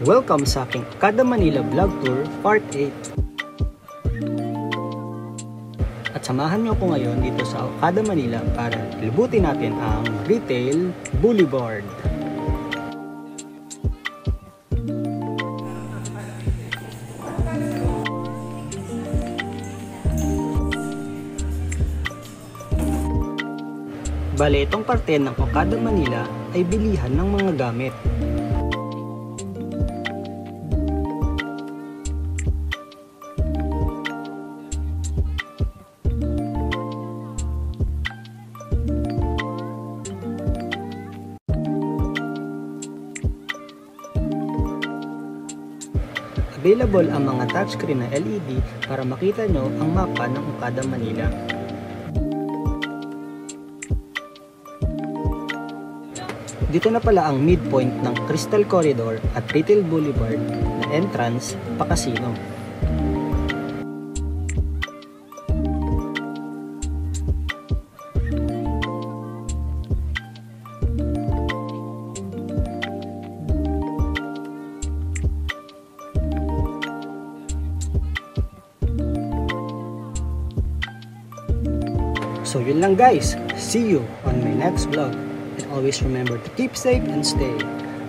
Welcome sa aking Okada Manila Vlog Tour Part 8. At samahan niyo ako ngayon dito sa Okada Manila para libutin natin ang Retail Boulevard. Bale, itong parte ng Okada Manila ay bilihan ng mga gamit. Available ang mga touchscreen na LED para makita nyo ang mapa ng Okada Manila. Dito na pala ang midpoint ng Crystal Corridor at Retail Boulevard na entrance pa casino. So yun lang guys, see you on my next vlog. And always remember to keep safe and stay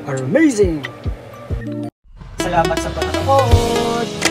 amazing! Salamat sa panonood!